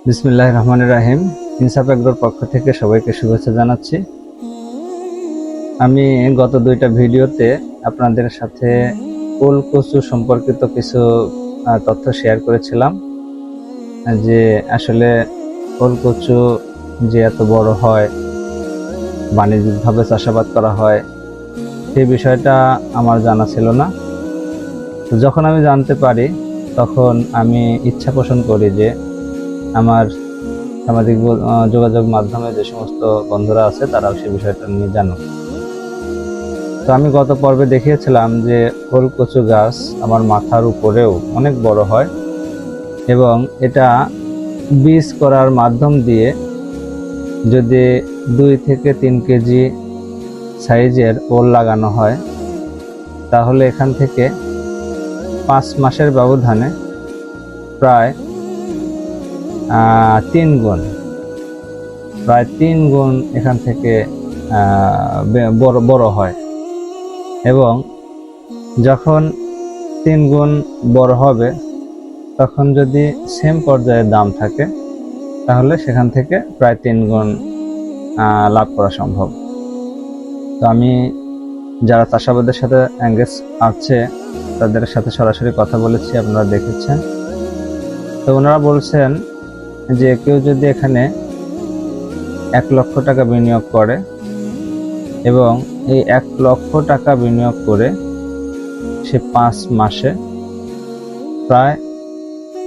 বিসমিল্লাহির রহমানির রহিম। ইনসাফ এগ্রোর পক্ষ থেকে সবাইকে শুভেচ্ছা জানাচ্ছি। আমি গত দুইটা ভিডিওতে আপনাদের সাথে ওল কচু সম্পর্কিত কিছু তথ্য শেয়ার করেছিলাম, যে আসলে ওল কচু যে এত বড় হয়, বাণিজ্যিকভাবে চাষাবাদ করা হয়, সেই বিষয়টা আমার জানা ছিল না। তো যখন আমি জানতে পারি তখন আমি ইচ্ছা পোষণ করি যে আমার সামাজিক যোগাযোগ মাধ্যমে যে সমস্ত বন্ধুরা আছে তারাও সেই বিষয়টা নিয়ে জানুক। তো আমি গত পর্বে দেখিয়েছিলাম যে ওল কচু গাছ আমার মাথার উপরেও অনেক বড় হয় এবং এটা বীজ করার মাধ্যম দিয়ে যদি 2 থেকে 3 কেজি সাইজের ওল লাগানো হয় তাহলে এখান থেকে 5 মাসের ব্যবধানে প্রায় 3 গুণ এখান থেকে বড় হয়। এবং যখন 3 গুণ বড় হবে তখন যদি সেম পর্যায়ের দাম থাকে তাহলে সেখান থেকে প্রায় 3 গুণ লাভ করা সম্ভব। তো আমি যারা চাষাবাদের সাথে এঙ্গেজ আছে তাদের সাথে সরাসরি কথা বলেছি, আপনারা দেখেছেন। তো ওনারা বলছেন যে কেউ যদি এখানে 1 লক্ষ টাকা বিনিয়োগ করে এবং এই 1 লক্ষ টাকা বিনিয়োগ করে সে 5 মাসে প্রায়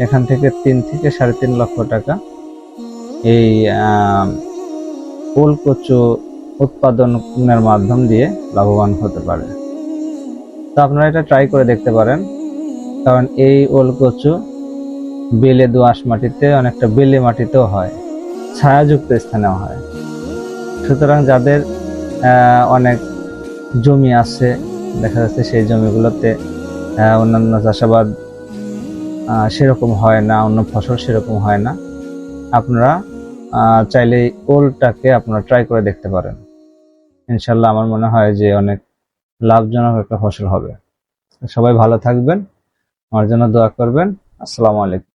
এখান থেকে 3 থেকে 3.5 লক্ষ টাকা এই ওল কচু উৎপাদনের মাধ্যম দিয়ে লাভবান হতে পারে। তো আপনারা এটা ট্রাই করে দেখতে পারেন, কারণ এই ওল কচু বেলে দোআঁশ মাটিতে, অনেকটা বেলে মাটিতেও হয়, ছায়াযুক্ত স্থানেও হয়। সুতরাং যাদের অনেক জমি আছে, দেখা যাচ্ছে সেই জমিগুলোতে অন্যান্য চাষাবাদ সেরকম হয় না, অন্য ফসল সেরকম হয় না, আপনারা চাইলে ওলটাকে আপনারা ট্রাই করে দেখতে পারেন। ইনশাল্লাহ আমার মনে হয় যে অনেক লাভজনক একটা ফসল হবে। সবাই ভালো থাকবেন, আমার জন্য দোয়া করবেন। আসসালামু আলাইকুম।